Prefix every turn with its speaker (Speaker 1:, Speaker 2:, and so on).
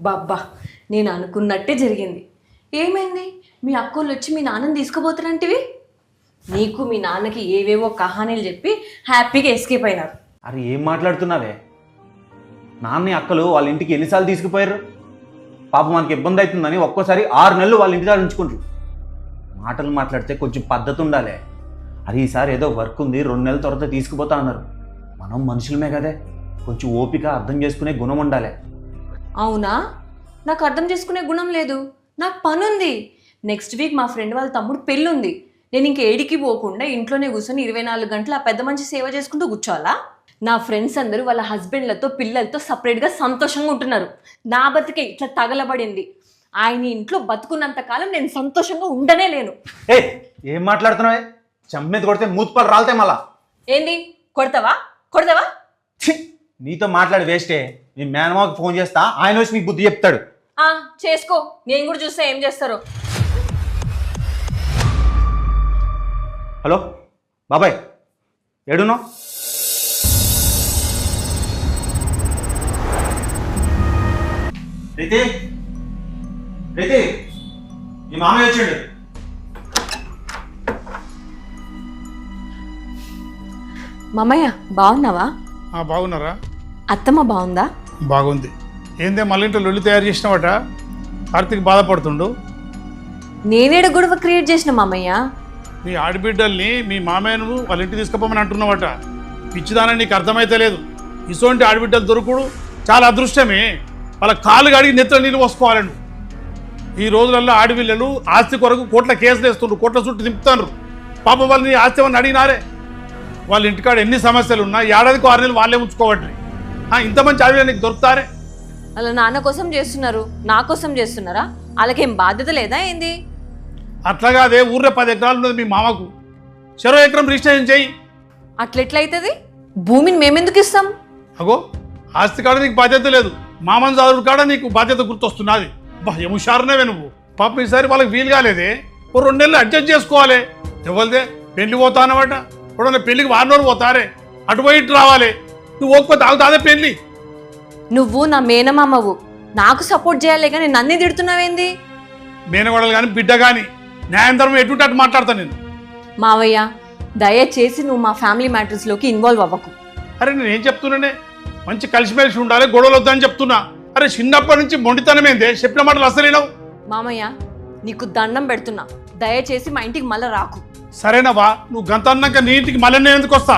Speaker 1: బాబ్బా నేను అనుకున్నట్టే జరిగింది. ఏమైంది? మీ అక్కోళ్ళు వచ్చి మీ నాన్నని తీసుకుపోతారంటివి. నీకు మీ నాన్నకి ఏవేవో కహానీలు చెప్పి హ్యాపీగా ఎస్కేప్ అయినారు.
Speaker 2: అరే ఏం మాట్లాడుతున్నావే? నాన్న అక్కలు వాళ్ళ ఇంటికి ఎన్నిసార్లు తీసుకుపోయారు? పాపం మనకి ఇబ్బంది అవుతుందని ఒక్కోసారి 6 నెలలు వాళ్ళ ఇంటి దగ్గర ఉంచుకుంటారు. మాటలు మాట్లాడితే కొంచెం పద్ధతి ఉండాలి. అది ఈసారి ఏదో వర్క్ ఉంది 2 నెలల తర్వాత తీసుకుపోతా అన్నారు. మనం మనుషులమే కదే, కొంచెం ఓపిక అర్థం చేసుకునే గుణం ఉండాలి.
Speaker 1: అవునా? నాకు అర్థం చేసుకునే గుణం లేదు. నాకు పని ఉంది. నెక్స్ట్ వీక్ మా ఫ్రెండ్ వాళ్ళ తమ్ముడు పెళ్ళి ఉంది. నేను ఇంక ఏడికి పోకుండా ఇంట్లోనే కూర్చొని 24 గంటలు ఆ పెద్ద మంచి సేవ చేసుకుంటూ కూర్చోవాలా? నా ఫ్రెండ్స్ అందరూ వాళ్ళ హస్బెండ్లతో పిల్లలతో సపరేట్గా సంతోషంగా ఉంటున్నారు. నా బతికే ఇట్లా తగలబడింది. ఆయన ఇంట్లో బతుకున్నంత కాలం నేను సంతోషంగా ఉండనే లేను.
Speaker 2: ఏ ఏం మాట్లాడుతున్నావే? చెంప కొడితే మూతుపాలు రాలుతాయి మళ్ళా.
Speaker 1: ఏంది? కొడతావా? కొడతావా?
Speaker 2: నీతో మాట్లాడి వేస్టే. నీ మేనమాకి ఫోన్ చేస్తా, ఆయన వచ్చి నీకు బుద్ధి చెప్తాడు.
Speaker 1: చేసుకో, నేను కూడా చూస్తే ఏం చేస్తారో.
Speaker 2: హలో బాబాయ్, ఏడునో? రీతి రీతి, ఈ మామయ్య వచ్చాడు.
Speaker 1: మామయ్య బాగున్నావా?
Speaker 3: బాగున్నారా?
Speaker 1: అత్తమ్మ బాగుందా?
Speaker 3: బాగుంది. ఏందే మళ్ళీ ఇంట్లో లొల్లి తయారు చేసినావట? కార్తీక్ బాధపడుతుండు.
Speaker 1: నేనేడ గొడవ క్రియేట్ చేసిన మామయ్య?
Speaker 3: నీ ఆడబిడ్డల్ని మీ మామయ్యను వాళ్ళ ఇంటికి తీసుకుపోమని అంటున్నావట. పిచ్చిదానని నీకు అర్థమైతే లేదు. ఇటువంటి ఆడబిడ్డలు దొరుకుడు చాలా అదృష్టమే. వాళ్ళ కాళ్ళు కడిగి నెత్తుల నీళ్ళు పోసుకోవాలను. ఈ రోజులలో ఆడపిల్లలు ఆస్తి కొరకు కోట్ల కేసులు వేస్తుండ్రు, కోట్ల చుట్టూ దింపుతారు. పాప వాళ్ళని ఆస్తి ఏమని అడిగినారే? వాళ్ళ ఇంటికాడ ఎన్ని సమస్యలు ఉన్నా ఏడాదికి 6 నెలలు వాళ్ళే ఉంచుకోవట్రి. ఇంత మంచి ఆడపిల్లలు నీకు దొరుకుతారే?
Speaker 1: వాళ్ళ నాన్న కోసం చేస్తున్నారు, నా కోసం చేస్తున్నారా? వాళ్ళకేం బాధ్యత లేదా ఏంది?
Speaker 3: అట్లాగా అదే ఊర్లో 10 ఎకరాలు ఉన్నది మీ మామకు. 0 ఎకరం రిజిస్ట్రేషన్ చేయి.
Speaker 1: అట్లెట్లయితుంది? భూమిని మేమెందుకు ఇస్తాం?
Speaker 3: అగో ఆస్తి కాడ నీకు బాధ్యత లేదు, మామన్ చదువు కాడ నీకు బాధ్యత గుర్తొస్తున్నది. ఏముషారునేవే నువ్వు. పాపం ఈసారి వాళ్ళకి వీలు కాలేదే. 2 నెలలు అడ్జస్ట్ చేసుకోవాలి. ఎవరిదే పెళ్లి పోతా అన్నమాట. ఇప్పుడు పెళ్లికి 6 రోజులు పోతారే, అటు పోయి ఇటు రావాలి. నువ్వు పోకపోతే ఆగుతాదే పెళ్లి.
Speaker 1: నువ్వు నా మేనమామవు, నాకు సపోర్ట్ చేయాలి కానీ నన్నే తిడుతున్నావేంది?
Speaker 3: మేనగోడలు కానీ బిడ్డ కానీ న్యాయం ధర్మం ఎటువంటి అటు మాట్లాడతాను నేను.
Speaker 1: మావయ్య దయచేసి నువ్వు మా ఫ్యామిలీ మ్యాటర్స్లోకి ఇన్వాల్వ్ అవ్వకు.
Speaker 3: అరే నేనేం చెప్తున్నానే, మంచి కలిసిమెలిసి ఉండాలి, గొడవలు వద్దని చెప్తున్నా. అరే చిన్నప్పటి నుంచి మొండితనమేందే, చెప్పిన మాటలు అసలేనావు.
Speaker 1: మామయ్య నీకు దండం పెడుతున్నా, దయచేసి మా ఇంటికి మళ్ళీ రాకు.
Speaker 3: సరేనవా, నువ్వు గంత అన్నాక నీ ఇంటికి మళ్ళీ నేను ఎందుకు వస్తా?